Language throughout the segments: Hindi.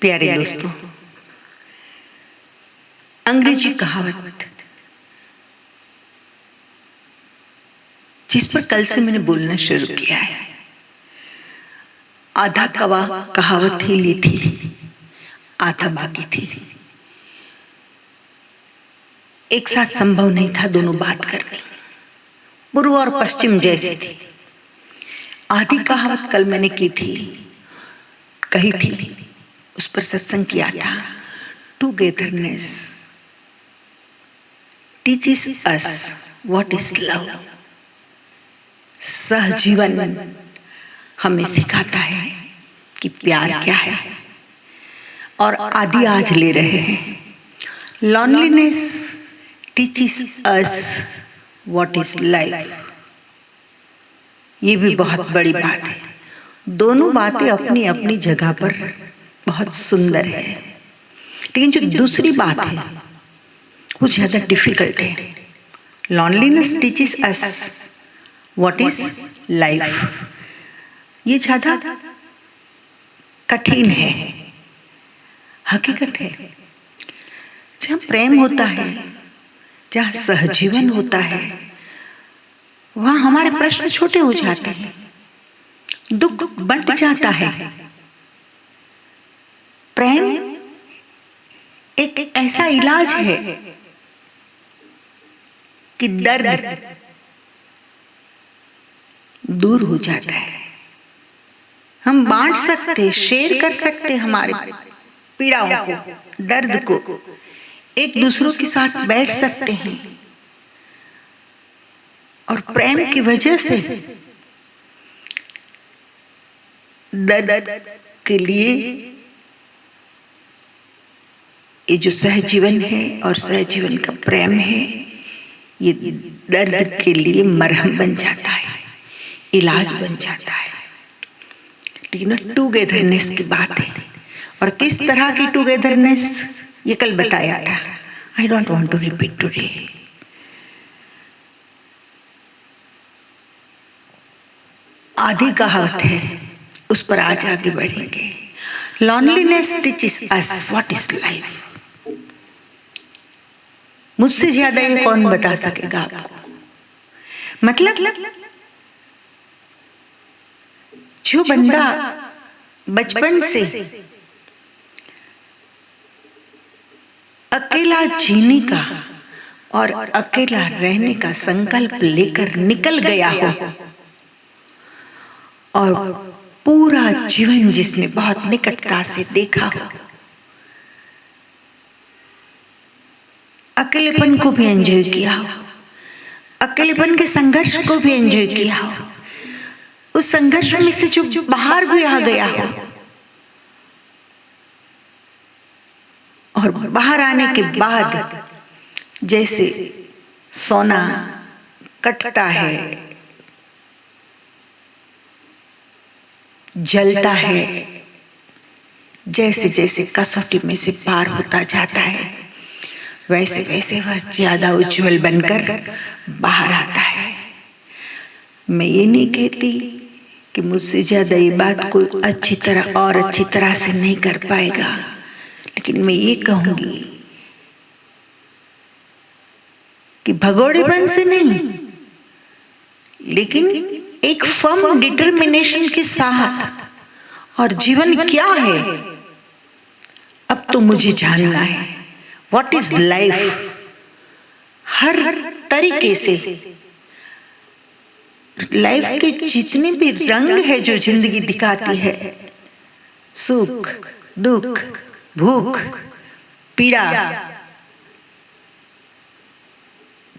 प्यारे दोस्तों, अंग्रेजी कहावत जिस पर कल से मैंने बोलना शुरू किया है, आधा कवा कहावत ही ली थी, आधा बाकी थी। एक साथ संभव नहीं था दोनों बात करनी, पूर्व और पश्चिम जैसी थी। आधी कहावत कल मैंने कही थी, उस पर सत्संग किया था। Togetherness teaches us what is love. सहजीवन हमें सिखाता है कि प्यार क्या है। और आदि आज ले रहे हैं, loneliness teaches us what is life. ये भी बहुत बड़ी बात है। दोनों बातें अपनी अपनी जगह पर बहुत सुंदर है, लेकिन जो दूसरी बात है वो ज्यादा डिफिकल्ट है। Loneliness teaches us what is life. ये ज्यादा कठिन है, हकीकत है। जहाँ प्रेम होता है, जहाँ सहजीवन होता है, वहाँ हमारे प्रश्न छोटे हो जाते हैं, दुख बंट जाता है। प्रेम एक ऐसा इलाज है कि दर्द दूर हो जाता है। हम बांट सकते, शेयर कर सकते हमारे पीड़ाओं को, दर्द को, एक दूसरों के साथ बैठ सकते हैं। और प्रेम की वजह से दर्द के लिए ये जो सहजीवन है और सहजीवन का प्रेम है, ये दर्द के लिए मरहम बन जाता है, इलाज बन जाता है। लेकिन टुगेदरनेस की बात है, और किस तरह की टुगेदरनेस ये कल बताया था। I don't want to repeat today. आधी कहावत है, उस पर आज आगे बढ़ेंगे। Loneliness teaches us what is life. मुझसे ज्यादा ये कौन बता सकेगा आपको। मतलब जो बंदा बचपन से अकेला जीने का और अकेला रहने का संकल्प लेकर निकल गया हो, और पूरा जीवन जिसने बहुत निकटता से देखा हो, अकेलेपन को भी एंजॉय किया हो, अकेलेपन के संघर्ष को भी एंजॉय किया हो, उस संघर्ष में से जो बाहर भी आ गया हो, और बाहर आने के बाद जैसे सोना कटता है, जलता है, जैसे जैसे कसौटी में से पार होता जाता है, वैसे वैसे वह ज्यादा उज्जवल बनकर बाहर आता है। मैं ये नहीं कहती कि मुझसे ज्यादा ये बात कोई अच्छी तरह से नहीं कर पाएगा, लेकिन मैं ये कहूंगी कि भगोड़ेपन से नहीं, लेकिन एक फर्म डिटर्मिनेशन के साथ। और जीवन क्या है अब तो मुझे जानना है। What is life. हर तरीके से लाइफ के जितने भी रंग है जो जिंदगी दिखाती है, सुख, दुख, भूख, पीड़ा,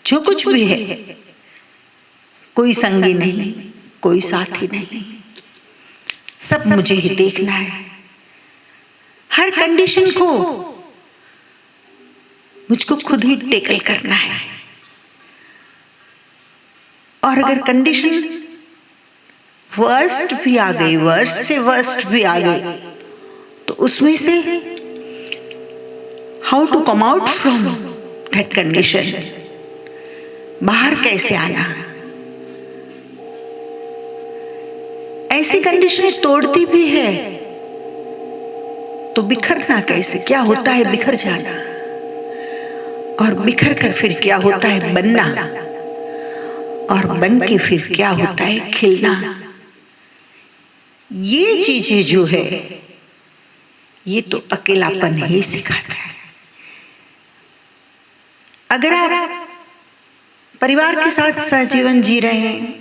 जो कुछ भी है, कोई संगी नहीं, कोई साथी नहीं, सब मुझे ही देखना है। हर कंडीशन को मुझको खुद ही टेकल करना है। और अगर कंडीशन वर्स्ट भी आ गई, वर्स्ट से वर्स्ट भी आ गई, तो उसमें से how to come out from that condition, बाहर कैसे आना। ऐसी कंडीशनें तोड़ती भी है, तो बिखरना कैसे, क्या होता है बिखर जाना, और बिखर कर फिर क्या होता है बनना, और बन के फिर क्या होता है खिलना। ये चीजें जो है ये तो अकेलापन ही सिखाता है। अगर आप परिवार के साथ सहजीवन जी रहे हैं,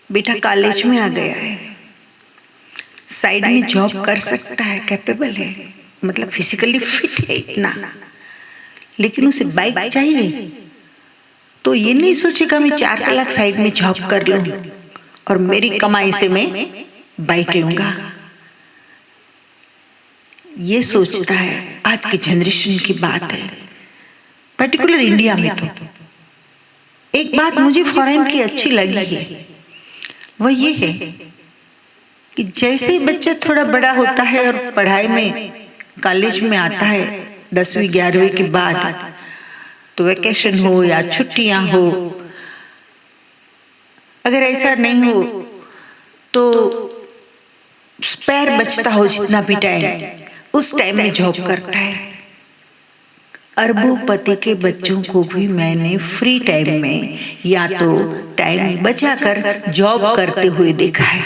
बेटा कॉलेज में आ गया है, साइड में जॉब कर सकता है, कैपेबल है, मतलब फिजिकली फिट है इतना, लेकिन उसे बाइक चाहिए, तो ये नहीं सोचेगा मैं 4 लाख साइड में जॉब कर लूं और मेरी कमाई से मैं बाइक लूंगा। ये सोचता है। आज की जनरेशन की बात है, पर्टिकुलर इंडिया में। तो एक बात मुझे फॉरेन की अच्छी लगी है, वो ये है कि जैसे ही बच्चा थोड़ा बड़ा होता है और पढ़ाई में कॉलेज में आता है 10वीं 11वीं के बाद, तो वैकेशन हो या छुट्टियां हो, अगर ऐसा नहीं हो तो स्पेयर बचता हो जितना भी टाइम, उस टाइम में जॉब करता है। अरबोपति के बच्चों को भी मैंने फ्री टाइम में या तो टाइम बचाकर जॉब करते हुए देखा है।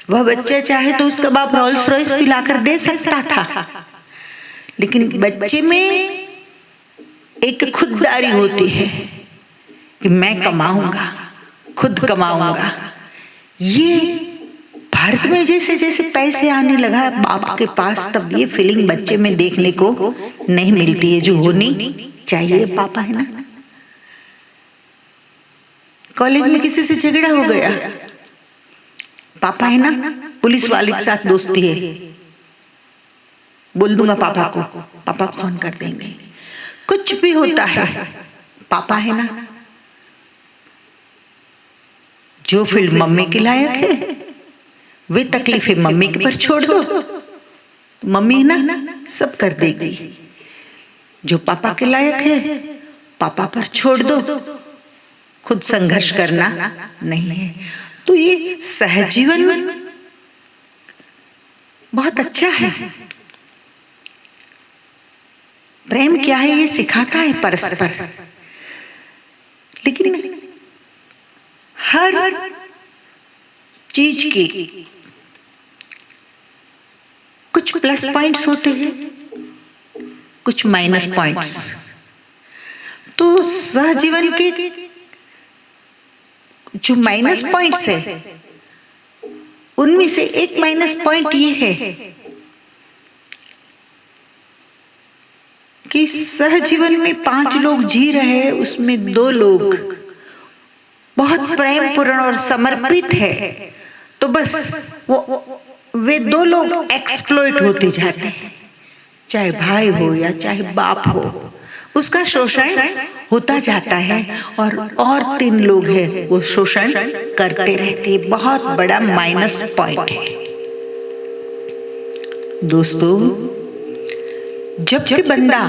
वह बच्चा चाहे तो उसका बाप रोल्स रॉयस भी लाकर दे सकता था, लेकिन बच्चे में एक खुददारी होती है कि मैं कमाऊंगा, खुद कमाऊंगा। ये भारत में जैसे जैसे पैसे आने लगा बाप के पास, तब ये फीलिंग बच्चे में देखने को नहीं मिलती है जो होनी चाहिए। पापा है ना, कॉलेज में किसी से झगड़ा हो गया, पापा है ना, पुलिस वाले के साथ दोस्ती है, बोल दूंगा पापा को, पापा फोन कर देंगे। कुछ भी होता है पापा है ना। जो फील्ड मम्मी के लायक है वे तकलीफें मम्मी के पर छोड़ दो, मम्मी है ना सब कर देगी। जो पापा के लायक है पापा पर छोड़ दो, खुद संघर्ष करना नहीं है। तो ये सहजीवन बहुत अच्छा है। प्रेम क्या है ये सिखाता है परस्पर, लेकिन हर चीज के कुछ प्लस पॉइंट्स होते हैं, कुछ माइनस पॉइंट्स। तो सहजीवन के जो माइनस पॉइंट्स है उनमें से एक माइनस पॉइंट ये है कि सहजीवन में 5 लोग जी रहे हैं, उसमें 2 लोग बहुत प्रेमपूर्ण और समर्पित है, तो बस वे 2 लोग एक्सप्लॉइट होते जाते हैं। चाहे भाई हो या चाहे बाप हो, उसका शोषण होता जाता है, और 3 लोग हैं वो शोषण करते रहते। बहुत बड़ा माइनस पॉइंट है दोस्तों। जब भी बंदा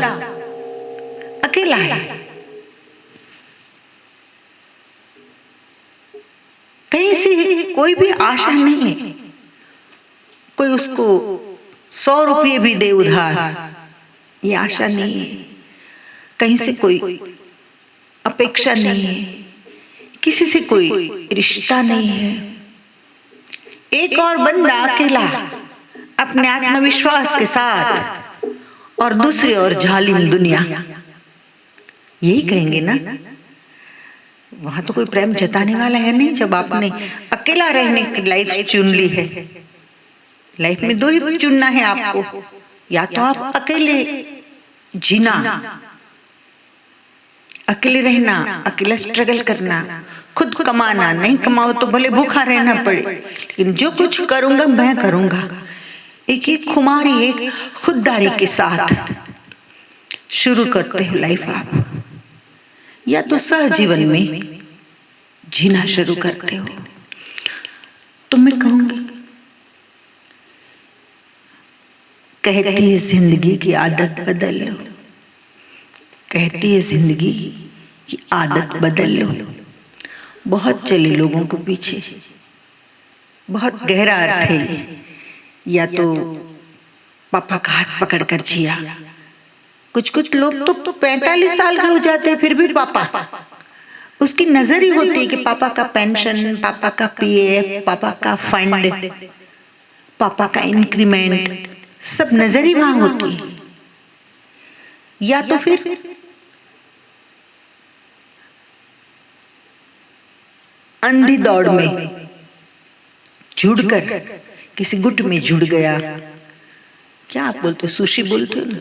अकेला है, कहीं से कोई भी आशा नहीं है, कोई उसको 100 रुपये भी दे उधार, ये आशा नहीं है, कहीं से कोई अपेक्षा नहीं है, किसी से कोई रिश्ता नहीं है। एक और बंदा अकेला अपने आत्मविश्वास के साथ, और दूसरी ओर जालिम दुनिया। यही कहेंगे ना, वहां तो कोई प्रेम जताने वाला है नहीं। जब आपने अकेला रहने की लाइफ चुन ली है, लाइफ में 2 ही चुनना है आपको, या तो आप अकेले जीना, अकेले रहना, अकेला स्ट्रगल करना, खुद कमाना, नहीं कमाओ तो भले भूखा रहना पड़े, लेकिन जो कुछ करूंगा मैं करूंगा। एक खुमारी, एक खुददारी के साथ शुरू करते हो लाइफ आप, या तो सहजीवन में जीना शुरू करते हो। तो मैं कहूंगी, कहती है जिंदगी की आदत बदल लो, कहती है जिंदगी की आदत बदल लो। बहुत चले लोगों को पीछे, बहुत गहरा अर्थ है ये। या तो पापा का हाथ पकड़कर जिया। कुछ कुछ लोग तो 45 साल के हो जाते हैं फिर भी पापा, उसकी नजर ही होती है कि पापा का पेंशन, पापा का पीएफ, पापा का फंड, पापा का इंक्रीमेंट, सब नजर ही वहां होती है। या तो फिर अंधी दौड़ में जुड़कर किसी गुट में जुड़ गया, क्या आप बोलते हो, सुशी बोलते हो ना,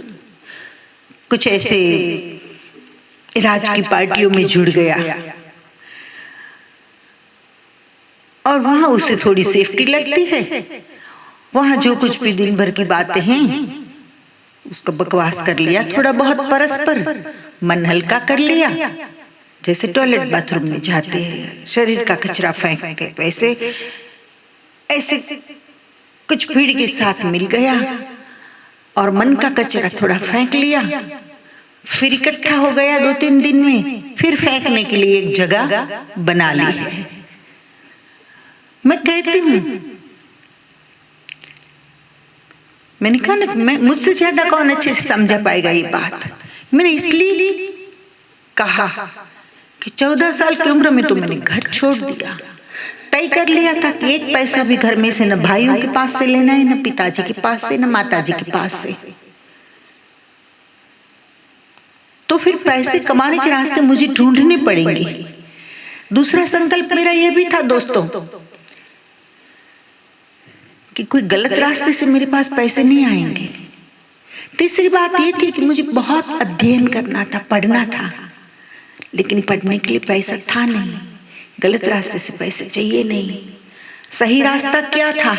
कुछ ऐसे राज की पार्टियों में जुड़ गया और वहां उसे थोड़ी सेफ्टी लगती है। वहां जो कुछ भी दिन भर की बातें हैं उसको बकवास कर लिया, थोड़ा बहुत परस्पर मन हल्का कर लिया, जैसे टॉयलेट बाथरूम में जाते हैं शरीर का कचरा फेंकते, वैसे ऐसे कुछ भीड़ के साथ मिल गया और मन का कचरा थोड़ा फेंक लिया, फिर इकट्ठा हो गया 2-3 दिन में, फिर फेंकने के लिए एक जगह बना ली है। मैं कहती हूं, मैंने कहा ना, मैं मुझसे ज्यादा कौन अच्छे से समझा पाएगा ये बात। मैंने इसलिए कहा कि 14 साल की उम्र में तो मैंने घर छोड़ दिया, तय कर लिया था कि एक पैसा भी घर में से न भाइयों के पास से लेना है, न पिताजी के पास से, न माताजी के पास से। तो फिर पैसे कमाने के रास्ते मुझे ढूंढने पड़ेंगे। दूसरा संकल्प मेरा यह भी था दोस्तों कि कोई गलत रास्ते से मेरे पास पैसे नहीं आएंगे। तीसरी बात यह थी कि मुझे बहुत अध्ययन करना था, पढ़ना था, लेकिन पढ़ने के लिए पैसा था नहीं, गलत रास्ते से पैसे चाहिए नहीं। सही रास्ता क्या था?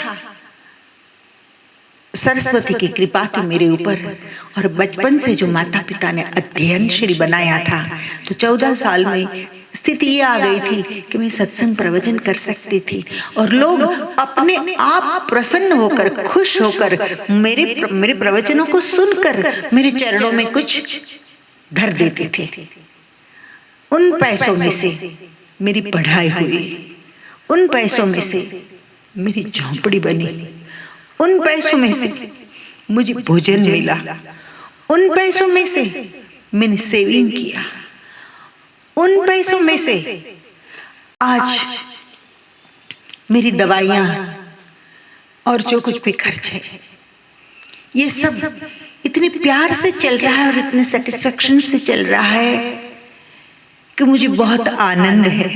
सरस्वती की कृपा थी मेरे ऊपर, और बचपन से जो माता पिता ने अध्ययनशील बनाया था, तो 14 साल में स्थिति ये आ गई थी कि मैं सत्संग प्रवचन कर सकती थी और लोग अपने आप प्रसन्न होकर, खुश होकर मेरे प्रवचनों को सुनकर मेरे चरणों में कुछ धर देते थे। उन पैसों में से मेरी पढ़ाई हुई, उन पैसों में से मेरी झोंपड़ी बनी, उन पैसों में से मुझे भोजन मिला, उन पैसों में से मैंने सेविंग किया, उन पैसों में से आज मेरी दवाइयां और जो कुछ भी खर्च है, ये सब इतने प्यार से चल रहा है और इतने सेटिस्फेक्शन से चल रहा है कि मुझे बहुत आनंद है।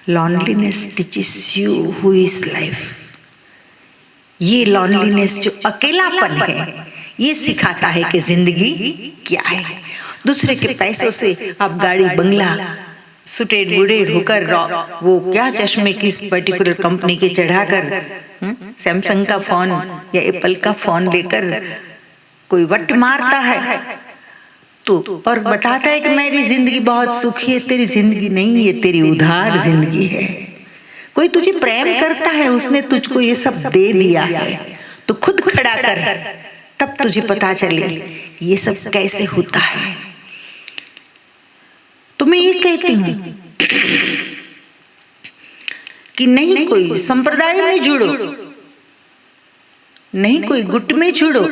Loneliness teaches you who is life. ये लॉनलीनेस जो अकेलापन है, ये सिखाता है कि जिंदगी क्या है। दूसरे के पैसों से आप गाड़ी बंगला सुटेड बुडेड होकर वो क्या चश्मे किस पर्टिकुलर कंपनी के चढ़ाकर सैमसंग का फोन या एप्पल का फोन लेकर कोई वट मारता है तो और बताता है कि मेरी जिंदगी बहुत सुखी है। तेरी जिंदगी नहीं, ये तेरी उधार जिंदगी है। कोई तुझे प्रेम करता है, उसने तुझको ये सब दे दिया है, तो खुद खड़ा कर, तब तुझे पता चले ये सब कैसे होता है। तो मैं ये कहती हूं कि नहीं कोई संप्रदाय में जुड़ो, नहीं कोई गुट में जुड़ो,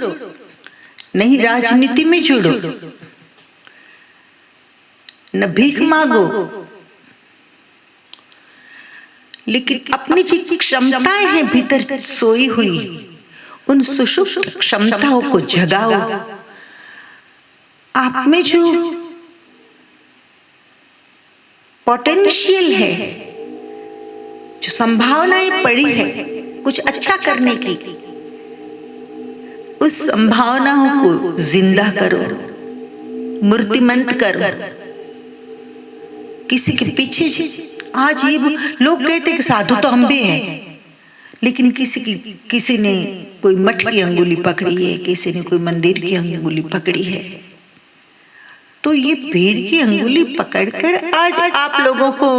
नहीं राजनीति में जुड़ो, न भीख मांगो, लेकिन अपनी जो क्षमताएं हैं भीतर सोई हुई, उन सुषुप्त क्षमताओं को जगाओ। आप में जो पोटेंशियल है, जो संभावनाएं पड़ी है कुछ अच्छा करने की, उस संभावनाओं को जिंदा करो, मूर्तिमंत करो। किसी के पीछे आज ये लोग कहते हैं कि साधु तो हम भी हैं, लेकिन किसी ने कोई मठ की अंगुली पकड़ी है, किसी ने कोई मंदिर की अंगुली पकड़ी है। तो ये भीड़ की अंगुली पकड़कर आज आप लोगों को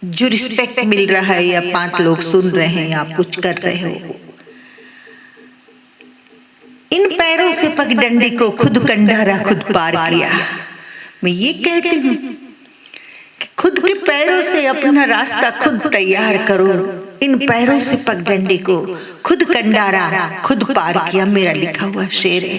जो रिस्पेक्ट मिल रहा है, या 5 लोग सुन रहे हैं, आप कुछ कर रहे हो, इन पैरों से पगडंडी को खुद कंडारा खुद पार किया। मैं ये कहती हूं कि खुद के पैरों से अपना रास्ता खुद तैयार करो, इन पैरों से पगडंडी को खुद कंडारा खुद पार किया, मेरा लिखा हुआ शेर है।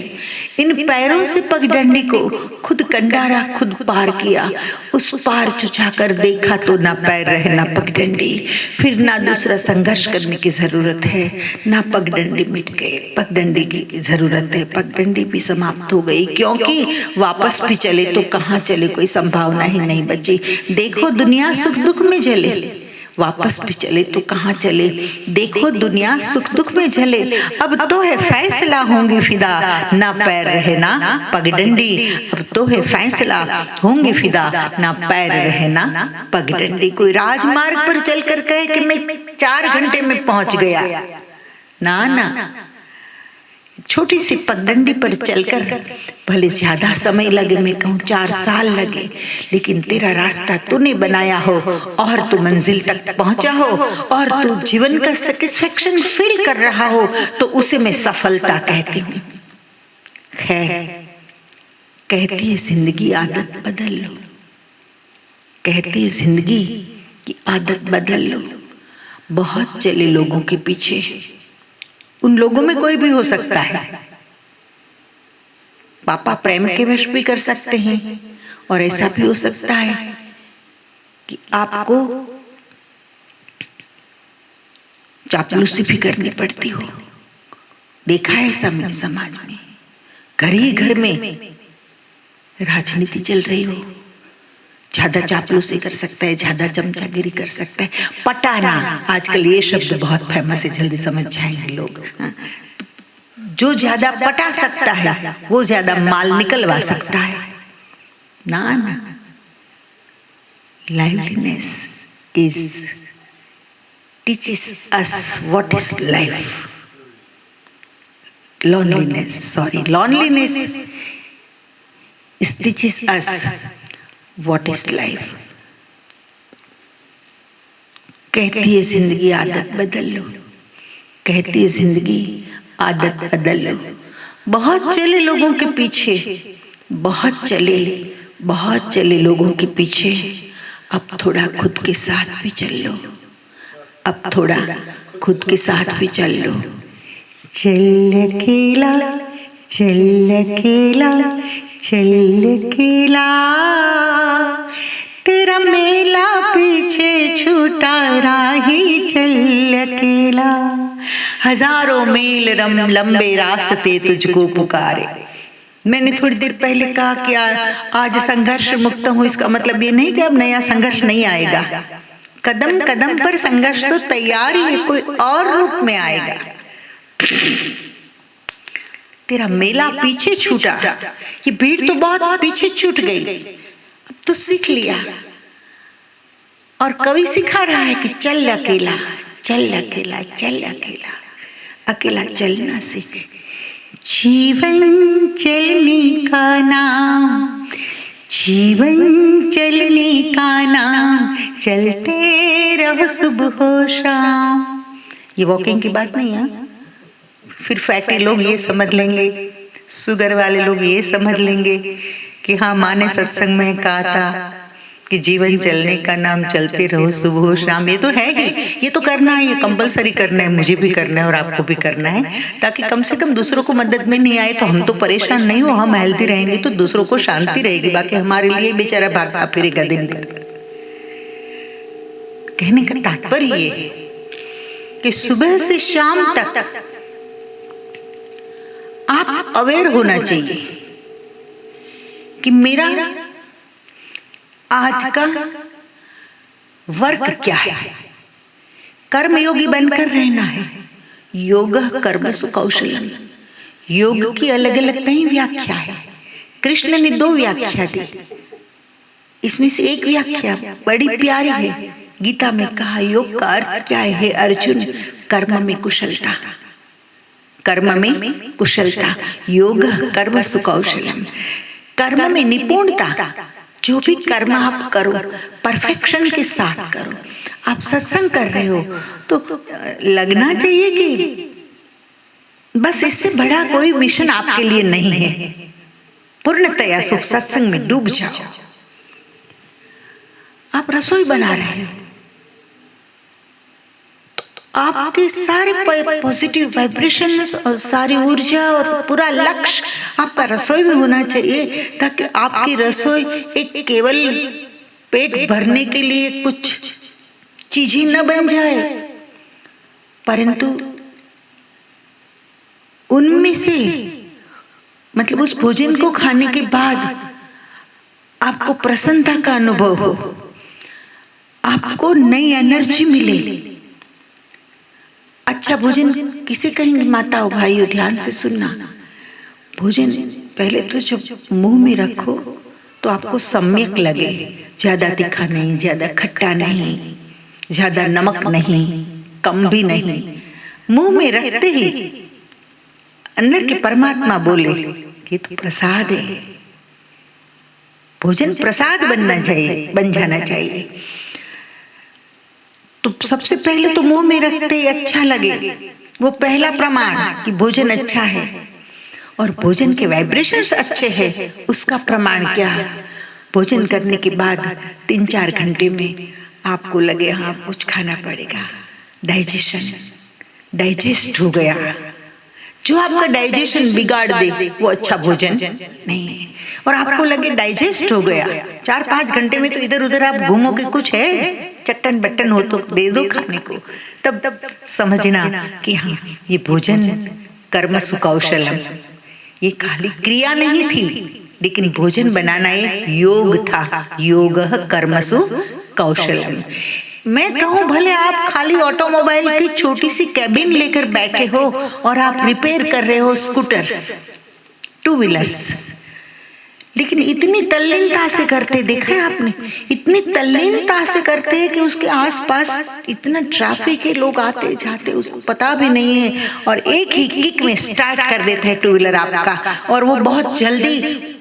इन पैरों से पगडंडी को खुद कंडारा खुद पार किया, उस पार चुचाकर देखा तो ना पैर रहे ना पगडंडी, फिर ना दूसरा संघर्ष करने की जरूरत है, ना पगडंडी मिट गए, पगडंडी की जरूरत है, पगडंडी भी समाप्त हो गई, क्योंकि वापस भी चले तो कहाँ चले, कोई संभावना ही नहीं बची। देखो दुनिया सुख दुख में जले, वापस भी चले तो कहाँ चले, देखो दुनिया सुख दुख में जले, अब तो है फैसला होंगे फिदा, ना पैर रहे ना पगडंडी, अब तो है फैसला होंगे फिदा, ना पैर रहे ना पगडंडी। कोई राजमार्ग पर चलकर कहे कि मैं 4 घंटे में पहुंच गया, ना ना, छोटी सी पगडंडी पर चलकर भले ज्यादा समय लगे, मैं कहूँ 4 साल लगे, लेकिन तेरा रास्ता तूने बनाया हो और तू मंजिल तक पहुंचा हो और तू जीवन का सेटिस्फेक्शन फील कर रहा हो, तो उसे मैं सफलता कहती हूँ। खैर, कहती है जिंदगी आदत बदल लो, कहती है जिंदगी की आदत बदल लो। बहुत चले लोगों के पीछे, उन लोगों में कोई भी हो सकता है, पापा प्रेम के वश भी कर सकते हैं, और ऐसा भी हो सकता है कि आपको चापलूसी भी करनी पड़ती हो। देखा है ऐसा मेरे समाज में, घर ही घर में राजनीति चल रही हो, ज्यादा चापलूसी कर सकता है, ज्यादा चमचागिरी कर सकता है, पटाना, आजकल ये शब्द बहुत फेमस है, जल्दी समझ जाएंगे लोग। जो ज्यादा पटा सकता है वो ज्यादा माल निकलवा सकता है। ना ना, liveliness is teaches us what is life. Loneliness teaches us what is life. कहती है जिंदगी आदत बदल लो, कहती है जिंदगी आदत बदल लो। बहुत चले लोगों के पीछे, बहुत चले लोगों के पीछे, अब थोड़ा खुद के साथ भी चल लो, अब थोड़ा खुद के साथ भी चल लो। चल अकेला चल अकेला चल अकेला, तेरा मेला पीछे छूटा राही चल अकेला, हजारों मील लंबे रास्ते तुझको पुकारे। मैंने थोड़ी देर पहले कहा कि आज संघर्ष मुक्त हूं, इसका मतलब ये नहीं कि अब नया संघर्ष नहीं आएगा, कदम कदम पर संघर्ष तो तैयार ही है, कोई और रूप में आएगा। तेरा मेला पीछे छूटा, ये भीड़ तो बहुत पीछे छूट गई, अब तो सीख लिया। और कवि सिखा रहा है कि चल अकेला चल अकेला चल अकेला, अकेला चलना सीख। जीवन चलने का नाम, जीवन चलने का नाम, चलते रहो सुबह हो शाम। ये वॉकिंग की बात नहीं है, फिर फैटी लोग ये समझ लेंगे, शुगर वाले लोग ये समझ लेंगे कि हाँ माँ ने सत्संग में कहा था कि जीवन चलने का नाम, चलते रहो सुबह हो शाम। ये तो है ही, ये तो करना है, ये कंपलसरी करना है, मुझे भी करना है और आपको भी करना है, ताकि कम से कम दूसरों को मदद में नहीं आए तो हम तो परेशान नहीं हो, हम हेल्दी रहेंगे तो दूसरों को शांति रहेगी, बाकी हमारे लिए बेचारा भागता फिरेगा दिन भर। कहने का तात्पर्य ये है कि सुबह से शाम तक आप अवेयर होना चाहिए कि मेरा आज का वर्क क्या है। कर्मयोगी बनकर रहना है। योग कर्म सुकौशलम, योग की अलग अलग कई व्याख्या है। कृष्ण ने 2 व्याख्या दी, इसमें से एक व्याख्या बड़ी प्यारी है। गीता में कहा योग का अर्थ क्या है अर्जुन? कर्म में कुशलता, कर्म में कुशलता। योग कर्म सुकौशलम, कर्म में निपुणता। जो भी कर्म आप करो परफेक्शन के साथ करो। आप सत्संग कर रहे हो तो लगना चाहिए कि बस इससे बड़ा कोई मिशन आपके लिए नहीं है। पूर्णतया सुख सत्संग में डूब जाओ। आप रसोई बना रहे हो आपके सारे पॉजिटिव वाइब्रेशंस और सारी ऊर्जा और पूरा लक्ष्य आपका रसोई में होना चाहिए, ताकि आपकी रसोई एक केवल पेट भरने के लिए कुछ चीज ही न बन जाए, परंतु उनमें से मतलब उस भोजन को खाने के बाद आपको प्रसन्नता का अनुभव हो, आपको नई एनर्जी मिले। अच्छा भोजन किसे कहेंगे? माताओं भाइयों ध्यान से सुनना। भोजन पहले तो जब मुंह में रखो तो आपको सम्यक लगे, ज्यादा तीखा नहीं, ज्यादा खट्टा नहीं, ज्यादा नमक नहीं, कम भी नहीं। मुंह में रखते ही अंदर के परमात्मा बोले ये तो प्रसाद है। भोजन प्रसाद बन जाना चाहिए। तो सबसे पहले तो मुंह में रखते ही अच्छा लगे, वो पहला प्रमाण कि भोजन अच्छा है। और भोजन के वाइब्रेशंस अच्छे हैं, उसका प्रमाण क्या है? भोजन करने के बाद 3-4 घंटे में आपको लगे हाँ कुछ खाना पड़ेगा, डाइजेस्ट हो गया। जो आपका डाइजेशन बिगाड़ दे वो अच्छा भोजन नहीं है। और आपको लगे डाइजेस्ट हो गया, 4-5 घंटे में तो इधर उधर आप घूमो के कुछ है चट्टन बट्टन हो तो दे दो खाने को, तब समझना कि हाँ ये भोजन कर्मसु कौशलम, ये खाली क्रिया नहीं थी, लेकिन भोजन बनाना एक योग था। योग कर्मसु कौशलम। मैं कहूं भले आप खाली ऑटोमोबाइल की छोटी सी कैबिन लेकर बैठे हो और आप रिपेयर कर रहे हो स्कूटर्स, 2 व्हीलर्स, लेकिन इतनी तल्लीनता से करते, देखा है आपने? इतनी तल्लीनता से करते हैं कि उसके आसपास इतना ट्रैफिक है, लोग आते जाते उसको पता भी नहीं है, और एक ही किक में स्टार्ट कर देता है 2 व्हीलर आपका, और वो बहुत जल्दी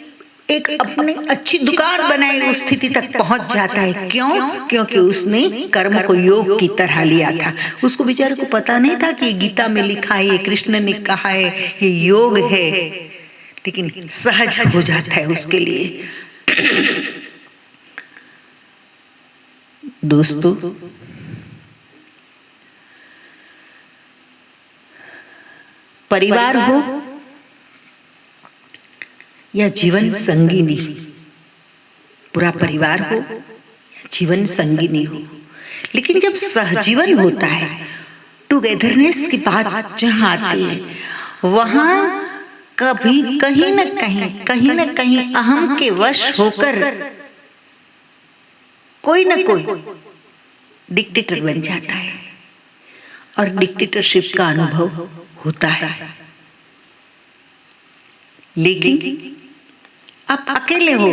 एक अपनी अच्छी दुकान बनाई उस स्थिति तक पहुंच जाता है। क्यों? क्योंकि उसने कर्म को योग की तरह लिया था। उसको बेचारे को पता नहीं था कि गीता में लिखा है, ये कृष्ण ने कहा है, ये योग है, लेकिन सहज हो जाता है उसके लिए। दोस्तों, परिवार हो या जीवन संगिनी, पूरा परिवार हो या जीवन संगिनी हो, लेकिन जब सहजीवन होता है, टुगेदरनेस की बात जहां आती है, वहां कभी कहीं न कहीं अहम के वश होकर कोई न कोई डिक्टेटर बन जाता है, और डिक्टेटरशिप का अनुभव होता है। लेकिन आप अकेले हो,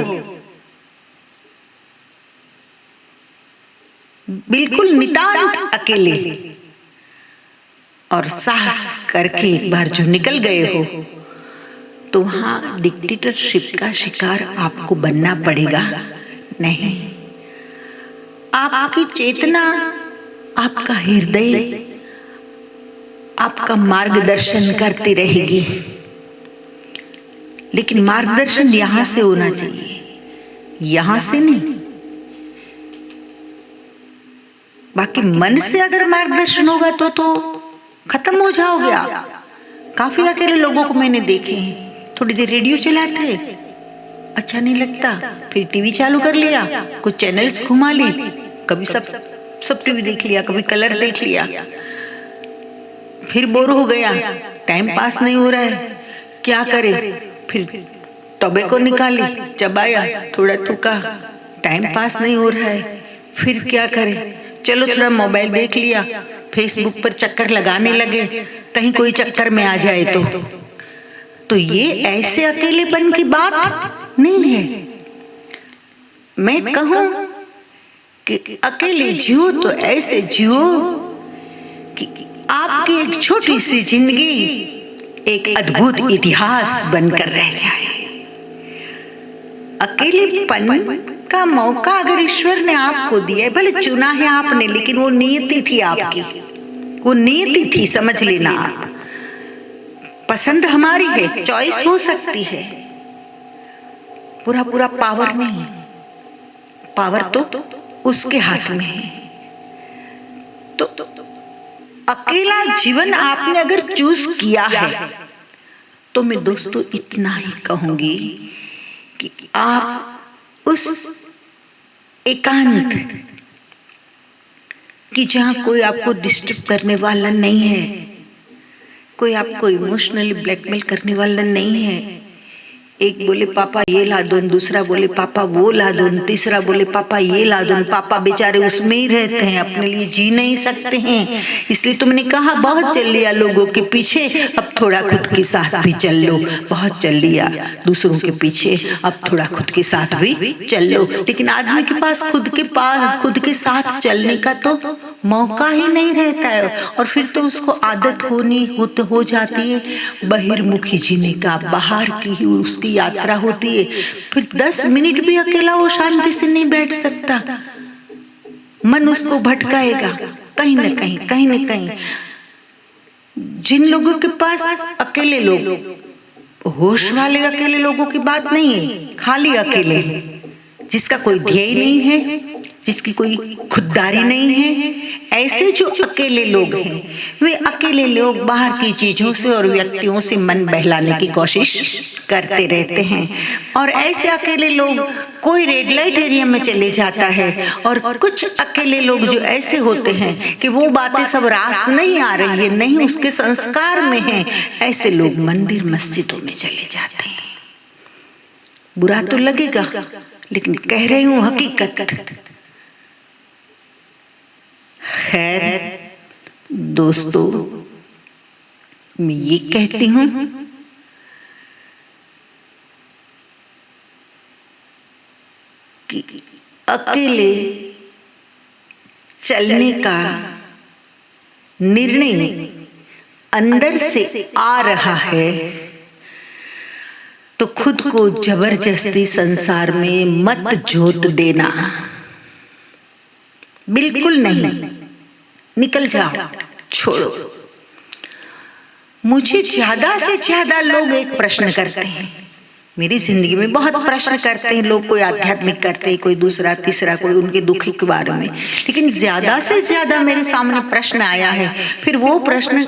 बिल्कुल नितांत अकेले, और साहस करके एक बार जो निकल गए हो, तो वहां डिक्टेटरशिप का शिकार आपको बनना पड़ेगा नहीं। आपकी चेतना, आपका हृदय आपका मार्गदर्शन करती रहेगी, लेकिन मार्गदर्शन यहां से होना चाहिए, यहां से नहीं। बाकी मन से अगर मार्गदर्शन होगा तो खत्म हो जाओगे आप। काफी अकेले लोगों को मैंने देखे हैं, थोड़ी देर रेडियो चलाते, अच्छा नहीं लगता, फिर टीवी चालू कर लिया, कुछ चैनल्स घुमा ली, कभी सब टीवी देख लिया, कभी कलर देख लिया, फिर बोर हो गया, टाइम पास नहीं हो रहा है, क्या करे, फिर टोबैको निकाली, चबाया, थोड़ा थूका, टाइम पास नहीं हो रहा है, फिर क्या करे, चलो थोड़ा मोबाइल देख लिया, फेसबुक पर चक्कर लगाने लगे, कहीं कोई चक्कर में आ जाए तो ये ऐसे अकेलेपन की बात नहीं है। मैं कहूं कि अकेले जियो तो ऐसे जियो कि आपकी एक छोटी सी जिंदगी एक अद्भुत इतिहास बनकर रह जाए। अकेलेपन का मौका अगर ईश्वर ने आपको दिया, भले चुना है आपने, लेकिन वो नियति थी आपकी, वो नियति थी, समझ लेना आप। पसंद हमारी है, चॉइस हो सकती है, पूरा पावर नहीं, पावर तो उसके हाथ में है। तो अकेला जीवन आपने अगर चूज किया है तो मैं दोस्तों इतना ही कहूंगी कि आप उस एकांत कि जहां कोई आपको डिस्टर्ब करने वाला नहीं है, कोई आपको इमोशनली ब्लैकमेल करने वाला नहीं है। एक बोले पापा ये ला दो, दूसरा बोले पापा वो ला दो, तीसरा बोले पापा ये ला दो। पापा बेचारे उसमें ही रहते हैं, अपने लिए जी नहीं सकते हैं। इसलिए तुमने कहा बहुत चल लिया लोगों के पीछे, अब थोड़ा खुद के साथ भी चल लो। बहुत चल लिया दूसरों के पीछे, अब थोड़ा खुद के साथ भी चल लो। लेकिन आदमी के पास खुद के साथ चलने का तो मौका ही नहीं रहता है, और फिर तो उसको आदत हो जाती है बहिर्मुखी जीने का, बाहर की ही उसकी यात्रा होती है। फिर 10 मिनट भी अकेला वो शांति से नहीं बैठ सकता, मन उसको भटकाएगा कहीं न कहीं। जिन लोगों के पास अकेले लोग, होश वाले अकेले लोगों की बात नहीं है, खाली अकेले, जिसका कोई ध्येय नहीं है, जिसकी कोई खुददारी नहीं है, ऐसे जो अकेले लोग हैं, वे अकेले लोग बाहर की चीजों से और व्यक्तियों से मन बहलाने की कोशिश करते रहते हैं। और ऐसे अकेले लोग, कोई रेड लाइट एरिया में चले जाता है, और कुछ अकेले लोग जो ऐसे होते हैं कि वो बातें सब रास नहीं आ रही है, नहीं उसके संस्कार में है, ऐसे लोग मंदिर मस्जिदों में चले जाते हैं। बुरा तो लगेगा, लेकिन कह रही हूं हकीकत। खैर दोस्तों, मैं ये कहती हूं कि अकेले चलने का निर्णय अंदर से आ रहा है तो खुद को जबरदस्ती संसार में मत जोत देना, बिल्कुल नहीं। निकल जाओ, छोड़ो। मुझे ज्यादा से ज्यादा लोग एक प्रश्न करते हैं, मेरी जिंदगी में बहुत प्रश्न करते हैं लोग, कोई आध्यात्मिक करते हैं, कोई दूसरा तीसरा, कोई उनके दुख के बारे में, लेकिन ज्यादा से ज्यादा मेरे सामने प्रश्न आया है। फिर वो प्रश्न,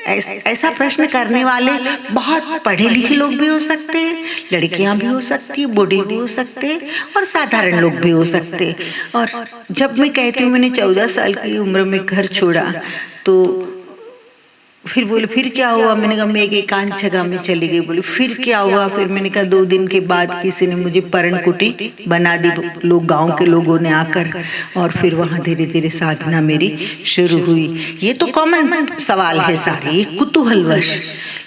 ऐसा प्रश्न करने वाले बहुत पढ़े लिखे लोग भी हो सकते हैं, लड़कियां भी हो सकती है, बूढ़े भी हो सकते हैं, और साधारण लोग भी हो सकते हैं। और जब मैं कहती हूँ मैंने 14 साल की उम्र में घर छोड़ा, तो फिर बोले फिर क्या हुआ? मैंने कहा मैं एक एकांत जगह में चली गई। बोले फिर क्या हुआ? फिर मैंने कहा 2 दिन के बाद किसी ने मुझे परण कुटी बना दी, लोग गांव के लोगों ने आकर, और फिर वहां धीरे धीरे साधना मेरी शुरू हुई। ये तो कॉमन सवाल है सारे, एक कुतूहलवश,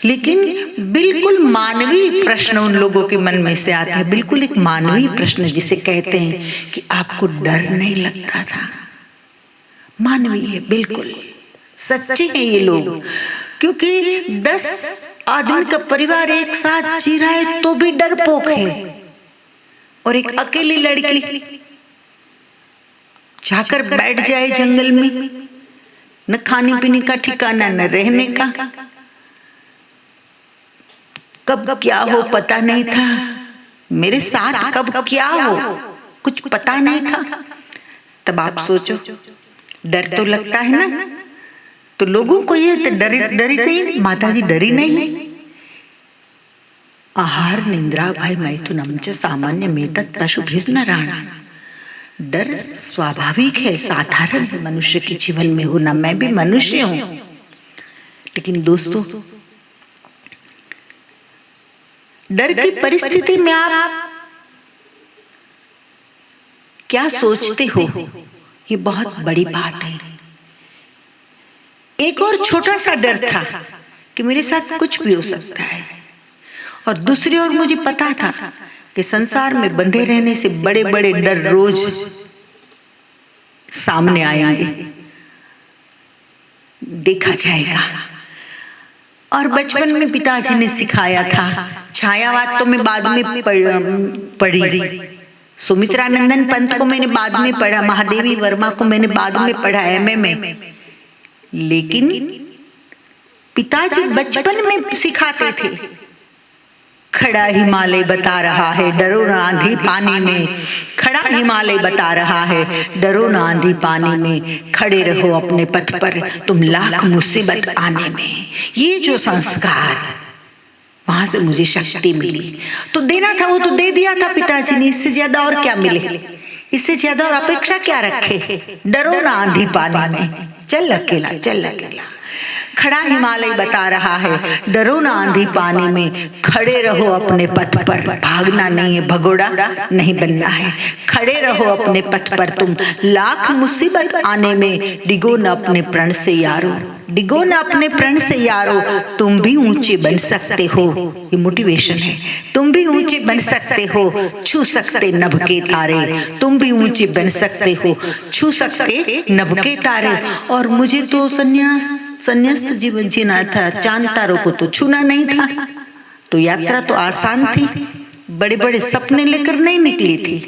लेकिन बिल्कुल मानवीय प्रश्न उन लोगों के मन में से आता है, बिल्कुल एक मानवीय प्रश्न जिसे कहते हैं कि आपको डर नहीं लगता था। मानवीय है, बिल्कुल सच्चे हैं ये लोग, क्योंकि 10 आदमी का परिवार एक साथ जी रहा है तो भी डरपोक है, और एक अकेली लड़की जाकर बैठ जाए जंगल में, न खाने पीने का ठिकाना, न रहने का, कब क्या हो पता नहीं था, मेरे साथ कब क्या हो कुछ पता नहीं था। तब आप सोचो, डर तो लगता है ना। तो लोगों को ये डरी नहीं, माता जी डरी नहीं। आहार निंद्रा भय मैथुनम च सामान्य मेतत् पशुभिर्नराणां। डर स्वाभाविक है, साधारण है मनुष्य के जीवन में होना। मैं भी मनुष्य हूं, लेकिन दोस्तों डर की परिस्थिति में आप क्या सोचते हो, ये बहुत बड़ी बात है। एक और छोटा सा डर था कि मेरे साथ कुछ भी हो सकता है, और दूसरी ओर मुझे पता था कि संसार में बंधे रहने से बड़े बड़े डर रोज सामने आएंगे, देखा जाएगा। और बचपन में पिताजी ने सिखाया था, छायावाद तो मैं बाद में पढ़ी, सुमित्रानंदन पंत को मैंने बाद में पढ़ा, महादेवी वर्मा को मैंने बाद में पढ़ा एमए में, लेकिन पिताजी बचपन में सिखाते थे खड़ा हिमालय बता रहा है डरो ना आंधी पानी में, खड़ा हिमालय बता रहा है डरो ना आंधी पानी में, खड़े रहो अपने पथ पर तुम लाख मुसीबत आने में। ये जो संस्कार, वहां से मुझे शक्ति मिली। तो देना था वो तो दे दिया था पिताजी ने, इससे ज्यादा और क्या मिले, इससे ज्यादा और अपेक्षा क्या रखे। डरो ना आंधी पानी में, चल अकेला चल अकेला। खड़ा हिमालय बता रहा है डरो ना आंधी पानी में, खड़े रहो अपने पथ पर, भागना नहीं है, भगोड़ा नहीं बनना है। खड़े रहो अपने पथ पर तुम लाख मुसीबत आने में, डिगो न अपने प्रण से यारो, डिगो न अपने प्रण से यारो, तुम भी ऊंचे बन सकते हो। ये मोटिवेशन है। तुम भी ऊंचे बन सकते हो, छू सकते नभ के तारे, तुम भी ऊंचे बन सकते हो, छू सकते नभ के तारे। और मुझे तो संन्यास्त जीवन जीना था, चांद तारों को तो छूना नहीं था। तो यात्रा तो आसान थी, बड़े बड़े सपने लेकर नहीं निकली थी।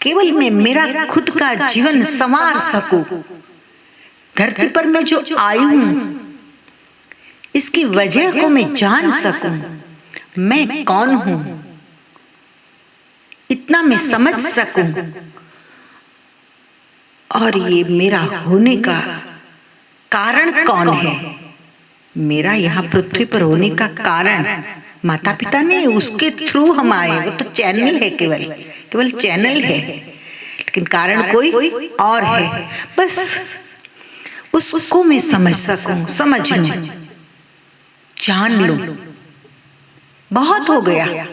केवल मैं मेरा खुद का जीवन संवार सकूं, धरती पर मैं जो आई हूं इसकी वजह को मैं जान सकूं, मैं कौन हूं इतना मैं समझ सकूं, और ये मेरा होने का कारण कौन है। मेरा यहाँ पृथ्वी पर होने का कारण माता पिता ने, उसके थ्रू हम आए, वो तो चैनल है, केवल चैनल है, लेकिन कारण कोई और है। बस उसको मैं समझ सकूं, समझ लूं, जान लूं, बहुत हो गया।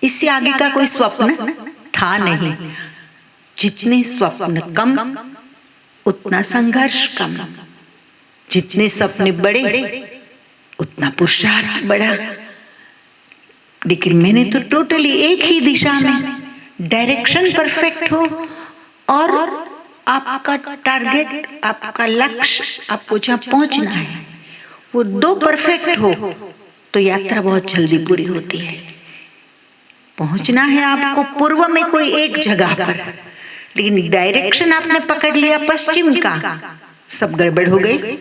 इससे आगे का कोई स्वप्न था नहीं। जितने स्वप्न कम उतना संघर्ष कम, जितने सपने बड़े उतना पुरुषार्थ बढ़ा। लेकिन मैंने तो टोटली एक ही दिशा में, डायरेक्शन परफेक्ट हो और आपका टारगेट, आपका लक्ष्य, आपको जहां पहुंचना है वो दो परफेक्ट हो तो यात्रा बहुत जल्दी पूरी होती है। पहुंचना है आपको पूर्व में कोई एक जगह पर, लेकिन डायरेक्शन आपने पकड़ लिया पश्चिम का, सब गड़बड़ हो गई।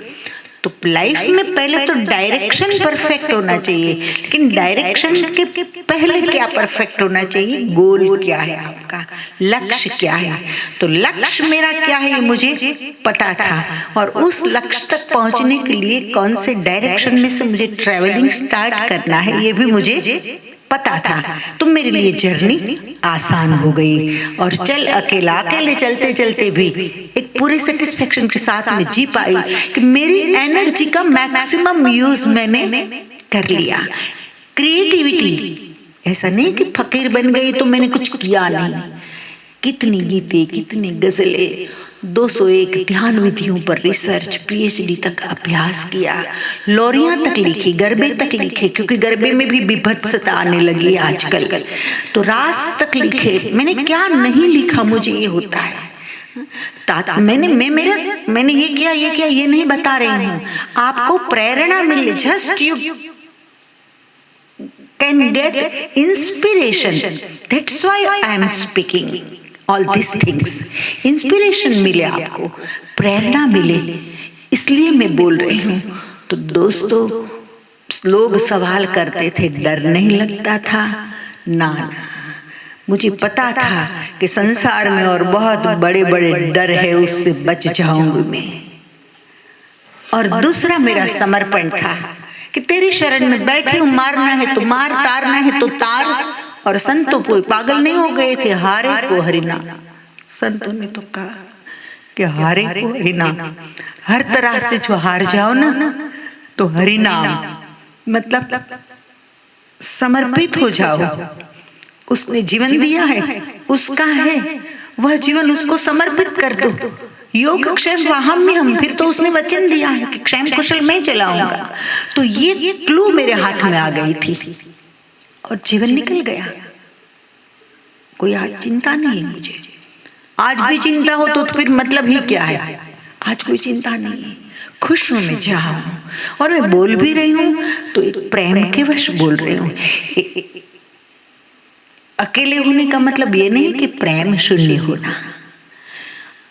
तो लाइफ में पहले तो डायरेक्शन परफेक्ट होना चाहिए, लेकिन डायरेक्शन के पहले क्या परफेक्ट होना चाहिए, गोल क्या है आपका, लक्ष्य क्या है। तो लक्ष्य मेरा क्या है ये मुझे पता था, और उस लक्ष्य तक पहुंचने के लिए कौन से डायरेक्शन में से मुझे ट्रैवलिंग स्टार्ट करना है ये भी मुझे पता था। तो मेरे लिए जर्नी आसान हो गई, और अकेले चलते चलते भी एक पूरे सेटिस्फेक्शन के साथ में जी पाई कि मेरी एनर्जी का मैक्सिमम यूज मैंने कर लिया। क्रिएटिविटी, ऐसा नहीं कि फकीर बन गई तो मैंने कुछ किया नहीं। कितनी गीतें, कितनी गजलें, 201 ध्यान विधियों पर रिसर्च, पीएचडी तक अभ्यास किया, लोरियां तक लिखी, गरबे तक लिखे, क्योंकि गरबे में भी विभत्सता आने लगी आजकल, तो रास तक लिखे। मैंने क्या नहीं लिखा, मुझे ये होता है। मैंने ये किया ये नहीं बता रही हूँ, आपको प्रेरणा मिले, just you can get inspiration, that's why I am speaking all this things. Inspiration मिले आपको, प्रेरणा मिले, इसलिए मैं बोल रही हूँ। तो दोस्तों, लोग सवाल करते थे, डर नहीं लगता था ना, मुझे पता था कि संसार में और बहुत बड़े बड़े डर है, उससे बच जाऊंगी मैं। और दूसरा मेरा समर्पण था कि तेरी शरण में बैठी हूँ, मारना है तो मार, तारना है तो तार। और संतों कोई पागल नहीं हो गए थे, हारे को हरिना। संतों ने तो कहा कि हारे को हरिनाम, हर तरह से जो हार जाओ ना तो हरिनाम मतलब समर्पित हो जाओ। उसने जीवन दिया है, उसका है, वह जीवन उसको समर्पित कर दो। योग क्षेम वाहम्यहम्, फिर तो उसने वचन दिया है कि क्षेम कुशल मैं चलाऊंगा। तो ये क्लू मेरे हाथ में आ गई थी और जीवन निकल गया। कोई आज चिंता नहीं है मुझे। आज भी चिंता हो तो फिर मतलब ही क्या है। आज कोई चिंता नहीं है, खुश हूं मैं जहां हूं। और मैं बोल भी रही हूं तो एक प्रेम के वश बोल रही हूं। अकेले होने का मतलब ये नहीं कि प्रेम शून्य होना,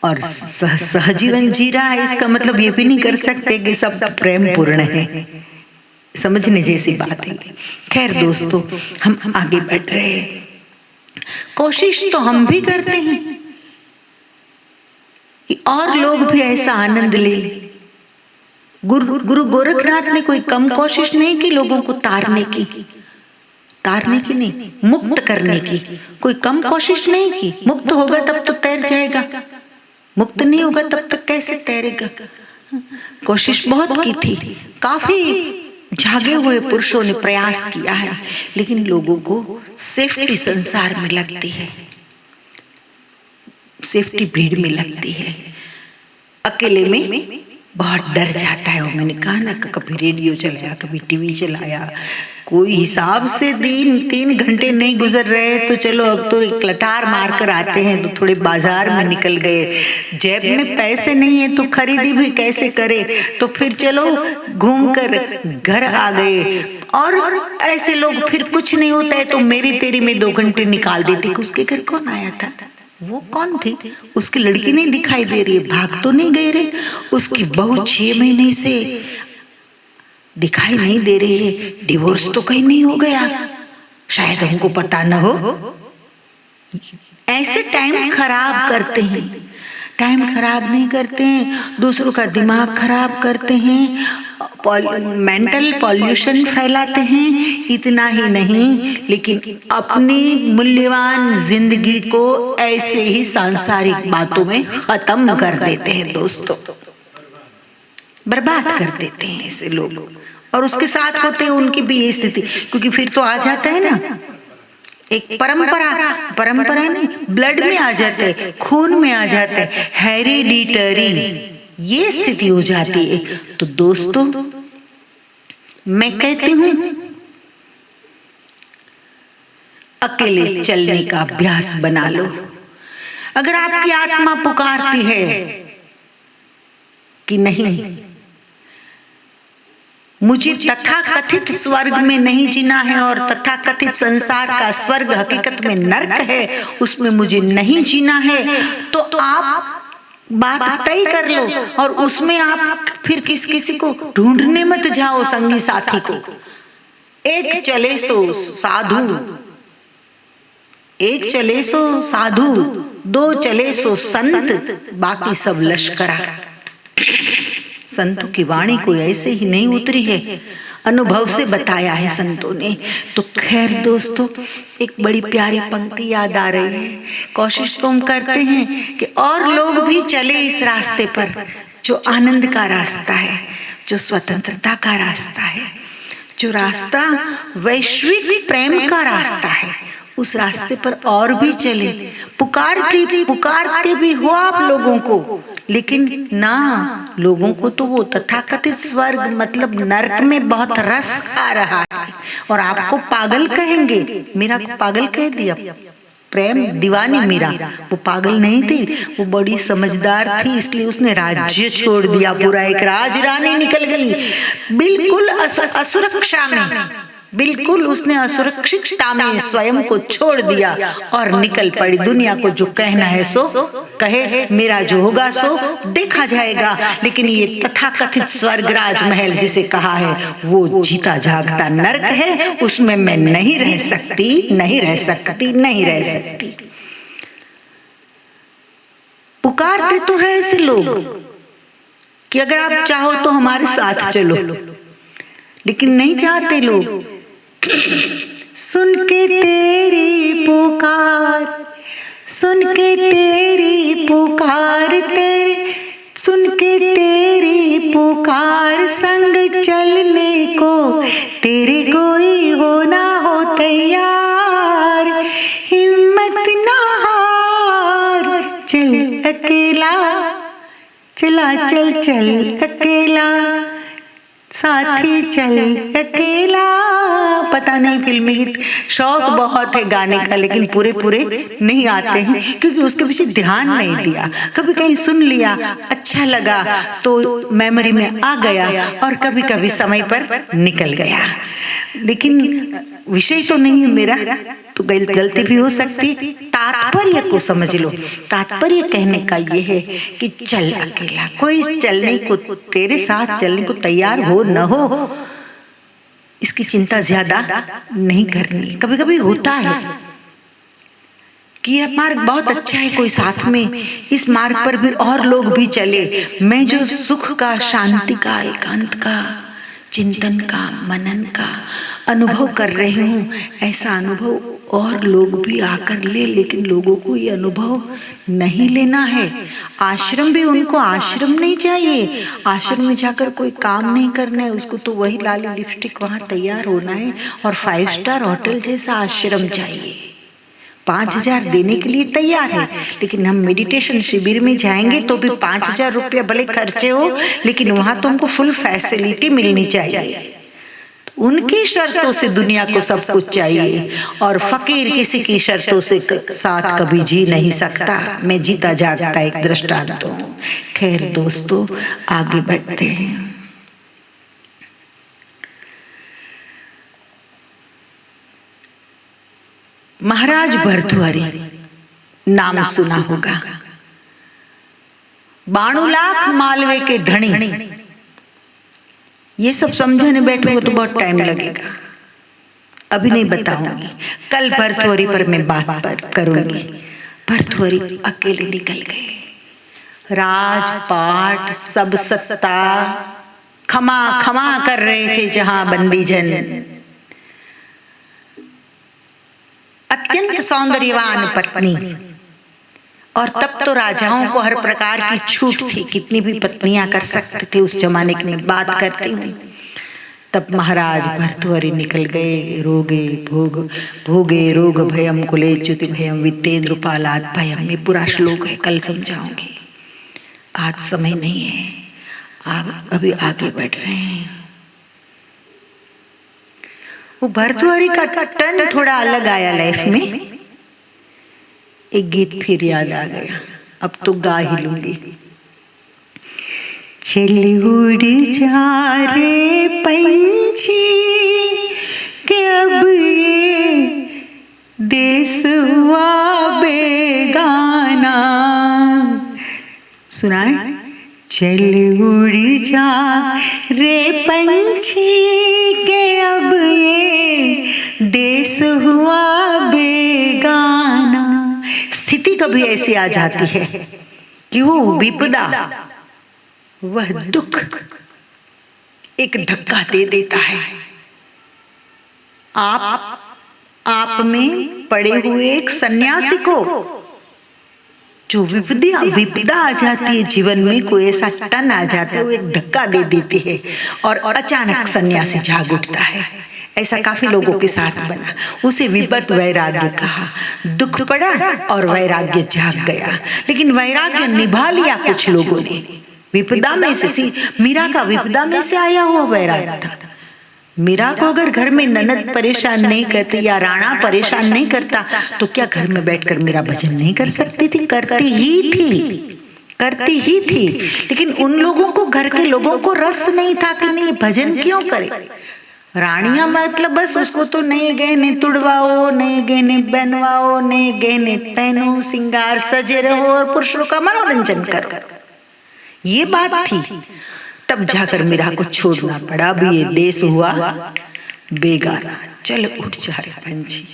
और सहजीवन जी रहा है इसका मतलब ये भी नहीं कर सकते कि सब प्रेम पूर्ण है। समझने जैसी बात है। खैर दोस्तों, हम आगे बढ़ रहे हैं। कोशिश तो हम भी करते हैं कि और लोग भी ऐसा आनंद ले। गुरु गोरखनाथ ने कोई कम कोशिश नहीं की लोगों को तारने की नहीं, मुक्त करने की कोई कम कोशिश नहीं की। मुक्त होगा तब तो तैर जाएगा, मुक्त नहीं होगा तब तक कैसे तैरेगा। कोशिश बहुत की थी, काफी जागे हुए पुरुषों ने प्रयास किया है, लेकिन लोगों को सेफ्टी संसार में लगती है, सेफ्टी भीड़ में लगती है, अकेले में बहुत डर जाता है। और मैंने कहा ना, कभी रेडियो चलाया, कभी टीवी चलाया, कोई हिसाब से 3 घंटे नहीं गुजर रहे तो चलो अब तो एक लटार मार कर आते हैं, तो थोड़े बाजार में निकल गए, जेब में पैसे नहीं है तो खरीदी भी कैसे करे, तो फिर चलो घूमकर घर आ गए। और ऐसे लोग फिर कुछ नहीं होता है तो मेरी तेरी में 2 घंटे निकाल देते कि उसके घर कौन आया था, वो कौन थी, उसकी लड़की नहीं दिखाई दे रही है, भाग तो नहीं गए रे, उसकी बहू 6 महीने से दिखाई नहीं दे रही है, डिवोर्स तो कहीं नहीं हो गया, शायद हमको पता न हो। ऐसे टाइम खराब करते हैं, टाइम खराब नहीं करते हैं, दूसरों का दिमाग खराब करते हैं, मेंटल पॉल्यूशन फैलाते हैं। इतना ही नहीं, लेकिन अपनी मूल्यवान जिंदगी को ऐसे ही सांसारिक बातों में खत्म कर देते हैं दोस्तों, बर्बाद कर देते हैं ऐसे लोग। और उसके साथ होते हैं उनकी भी ये स्थिति, क्योंकि फिर तो आ जाता है ना, एक परंपरा नहीं, ब्लड में आ जाता है, खून में आ जाता है, हेरिडिटरी ये स्थिति हो जाती है। तो दोस्तों मैं कहती हूं, अकेले चलने का अभ्यास बना लो। अगर आपकी आत्मा पुकारती है कि नहीं, मुझे तथाकथित स्वर्ग में नहीं जीना है और तथाकथित संसार का स्वर्ग हकीकत में नरक है, उसमें मुझे नहीं जीना है, तो आप बात तय कर लो। और उसमें आप फिर किसी को ढूंढने मत जाओ, संगी साथी को। एक चले सो साधु, एक चले सो साधु, 2 चले सो संत, बाकी सब लश्करा। संतों की वाणी कोई ऐसे ही नहीं उतरी है, अनुभव से बताया है संतों ने। तो खैर दोस्तों, एक बड़ी प्यारी पंक्ति याद आ रही है। कोशिश तो हम करते हैं कि और लोग भी चले इस रास्ते पर, जो आनंद का रास्ता है, जो स्वतंत्रता का रास्ता है, जो रास्ता वैश्विक प्रेम का रास्ता है, उस रास्ते पर और भी चले। पुकारते भी हो आप लोगों को, लेकिन ना, लोगों को तो वो तथाकथित स्वर्ग मतलब नरक में बहुत रस आ रहा है, और आपको पागल कहेंगे। मीरा को पागल कह दिया, प्रेम दीवानी मीरा, वो पागल नहीं थी, वो बड़ी समझदार थी, इसलिए उसने राज्य छोड़ दिया पूरा, एक राजरानी निकल गई बिल्कुल असुरक्षा में, बिल्कुल उसने असुरक्षितता में स्वयं को छोड़ दिया और निकल पड़ी। दुनिया को जो कहना है सो कहे, मेरा जो होगा सो देखा जाएगा, लेकिन ये तथाकथित स्वर्ग राजमहल जिसे कहा है, वो जीता जागता नरक है, उसमें मैं नहीं रह सकती, नहीं रह सकती, नहीं रह सकती। पुकारते तो है ऐसे लोग कि अगर आप चाहो तो हमारे साथ चलो, लेकिन नहीं चाहते लोग। सुन के तेरी पुकार, सुन के तेरी पुकार, तेरे सुन के तेरी पुकार, संग चलने को तेरे कोई हो ना हो तैयार, हिम्मत ना हार, चल अकेला, चला चल चल अकेला, साथी चल अकेला। पता नहीं, फिल्मी गीत शौक बहुत है गाने का, लेकिन पूरे नहीं आते हैं, क्योंकि उसके पीछे ध्यान नहीं दिया। कभी कहीं सुन लिया, अच्छा लगा तो मेमोरी में आ गया, और कभी कभी समय पर निकल गया। लेकिन विषय तो नहीं है मेरा, तो गलती भी हो सकती। तात्पर्य को समझ लो। तात्पर्य कहने का ये है कि चल अकेला, कोई चलने को, तेरे साथ चलने को तैयार हो न हो, इसकी चिंता ज्यादा नहीं करनी। कभी कभी होता है कि यह मार्ग बहुत अच्छा है, कोई साथ में इस मार्ग पर भी और लोग भी चले, मैं जो सुख का, शांति का, एकांत का, चिंतन का, मनन का अनुभव कर रही हूँ, ऐसा अनुभव और लोग भी आकर ले, लेकिन लोगों को ये अनुभव नहीं लेना है। आश्रम भी उनको आश्रम नहीं चाहिए, आश्रम में जाकर कोई काम नहीं करना है उसको, तो वही लाली लिपस्टिक वहां तैयार होना है और 5 स्टार होटल जैसा आश्रम चाहिए। 5,000 देने के लिए तैयार है, लेकिन हम मेडिटेशन शिविर में जाएंगे तो भी 5,000 रुपया भले खर्चे हो, लेकिन वहां तो हमको फुल फैसिलिटी मिलनी चाहिए। उनकी शर्तों से दुनिया को सब कुछ चाहिए, और फकीर किसी की शर्तों से साथ कभी जी नहीं सकता। मैं जीता जागता एक दृष्टांत हूँ। खैर दोस्तों, आगे बढ़ते हैं। महाराज भर्तृहरि नाम सुना होगा, 92 लाख मालवे के धनी। ये सब समझने बैठूंगा तो बहुत टाइम लगेगा, अभी नहीं बताऊंगी, कल भर्तृहरि पर मैं बात करूंगी। भर्तृहरि अकेले निकल गए। राजपाट सब सत्ता खमा खमा कर रहे थे जहां बंदी जन। अत्यंत सौंदर्यवान पत्नी, और तब तो राजाओं को हर प्रकार की छूट थी, कितनी भी पत्नियां कर सकते थे उस जमाने की मैं बात करती हूँ। तब महाराज भर्तृहरि निकल गए। भोगे रोग भयम कुले च्युति भयम वित्तेन्द्रपालाद भयम। ये पूरा श्लोक है, कल समझाऊंगी, आज समय नहीं है, आप अभी आगे बढ़ रहे हैं। वो भर्तृहरि का टर्न थोड़ा अलग आया लाइफ में। एक गीत फिर याद आ गया, अब तो गा ही लूंगी। चल उड़ जा रे पंछी के अब ये देश हुआ बेगाना। सुनाए? चल उड़ जा रे पंछी के अब ये देश हुआ बेगाना। स्थिति कभी ऐसी आ जाती है कि वो विपदा, वह दुख एक धक्का दे देता है। आप में पड़े हुए एक सन्यासी को जो विपदा आ जाती है जीवन में, कोई ऐसा टन आ जाता है, वो एक धक्का दे देती है और अचानक सन्यासी जाग उठता है। ऐसा काफी लोगों के साथ बना। उसे विपत वैराग्य कहा। दुख पड़ा और वैराग्य जाग गया, लेकिन वैराग्य निभा लिया कुछ लोगों ने। विपदा में से मीरा का विपदा में से आया हुआ वैराग्य था। मीरा को अगर घर में ननद परेशान नहीं करती या राणा परेशान नहीं करता तो क्या घर में बैठकर मीरा भजन नहीं कर सकती थी? करती ही थी, लेकिन उन लोगों को, घर के लोगों को रस नहीं था कि नहीं भजन क्यों करे। रानियां मतलब बस उसको तो नए गहने तुड़वाओ, नए गहने पहनवाओ, नए गहने पहनो, सिंगार सजे रहो और पुरुषों का मनोरंजन करो, ये बात थी। तब जाकर मीरा को छोड़ना पड़ा। अब ये देश हुआ बेगाना। चल उठ जा रे पंछी,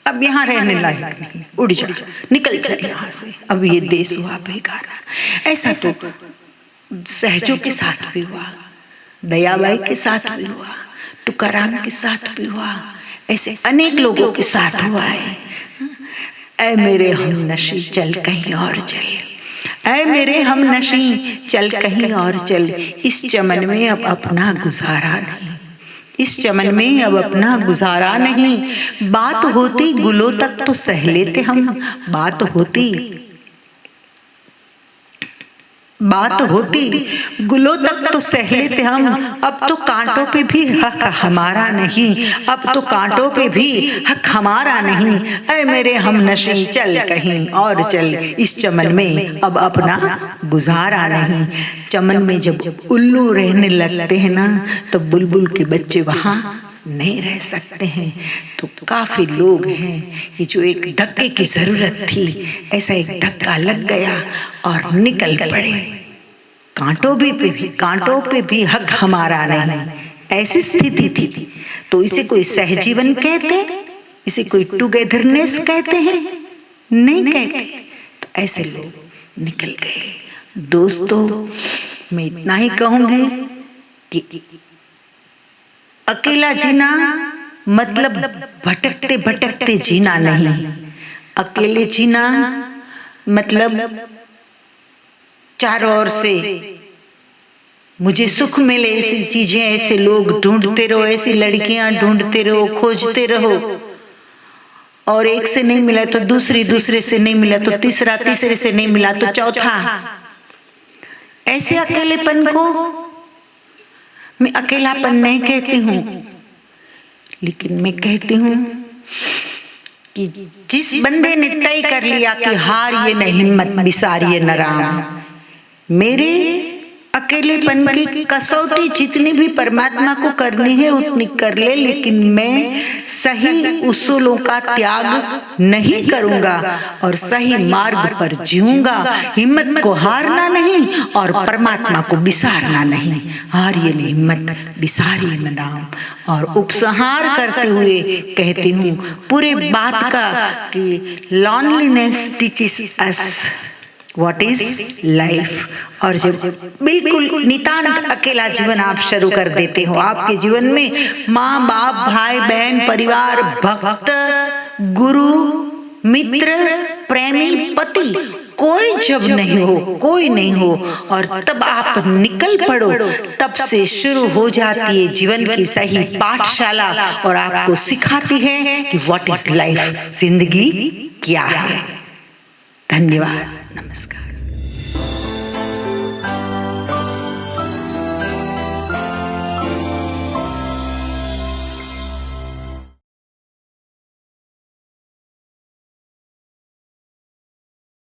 अब यहाँ रहने लायक नहीं, उड़ जा, निकल जा यहाँ से, अब ये देश हुआ बेगाना। ऐसा तो सहजों के साथ भी हुआ, दयाबाई के साथ भी हुआ, तुकाराम के साथ भी हुआ, ऐसे अनेक लोगों के साथ हुआ है। ऐ मेरे हमनशी चल कहीं और चल, ऐ मेरे हमनशी चल कहीं और चल, इस चमन में अब अपना गुजारा नहीं, इस चमन में अब अपना गुजारा नहीं। बात होती गुलों तक तो सह लेते हम, बात होती गुलों तक तो सह लेते हम। अब तो कांटों पे भी हक हमारा नहीं, अब तो कांटों पे भी हक हमारा नहीं। ऐ मेरे हमनशी चल कहीं और चल, इस चमन में अब अपना गुजारा नहीं। चमन में जब उल्लू रहने लगते हैं ना, तो बुलबुल के बच्चे वहां नहीं रह सकते हैं। तो काफी लोग हैं कि जो एक धक्के की जरूरत थी, ऐसा एक धक्का लग गया और निकल पड़े। कांटों पे भी हक हमारा नहीं, ऐसी स्थिति थी। तो इसे कोई सहजीवन कहते, इसे कोई टुगेदरनेस कहते हैं? नहीं कहते। तो ऐसे लोग निकल गए। दोस्तों, मैं इतना ही कहूंगी कि अकेला जीना मतलब भटकते भटकते जीना नहीं। अकेले जीना मतलब चारों ओर से मुझे सुख मिले ऐसी चीजें, ऐसे लोग ढूंढते रहो, ऐसी लड़कियां ढूंढते रहो, खोजते रहो, और एक से नहीं मिला तो दूसरी, दूसरे से नहीं मिला तो तीसरा, तीसरे से नहीं मिला तो चौथा। ऐसे अकेलेपन को मैं अकेलापन नहीं कहती हूं, लेकिन मैं कहती हूं कि जिस बंदे ने तय कर लिया कि हारिए न हिम्मत बिसारिए न राम, मेरे अकेलेपन की कसौटी जितनी भी परमात्मा को करनी है उतनी कर ले, लेकिन मैं सही उसूलों का त्याग नहीं करूंगा और सही मार्ग पर जीऊंगा। हिम्मत को हारना नहीं और परमात्मा को बिसारना नहीं। हारिए न हिम्मत बिसारिए न नाम। और उपसंहार करते हुए कहती हूँ पूरे बात का कि loneliness teaches us what is life. और जब बिल्कुल नितांत अकेला जीवन आप शुरू कर देते हो, आपके जीवन में माँ बाप, भाई बहन, परिवार, भक्त, गुरु, मित्र, प्रेमी, पति, कोई जब नहीं हो, कोई नहीं हो, और तब आप निकल पड़ो, तब से शुरू हो जाती है जीवन की सही पाठशाला और आपको सिखाती है कि व्हाट इज लाइफ, जिंदगी क्या है। धन्यवाद, नमस्कार।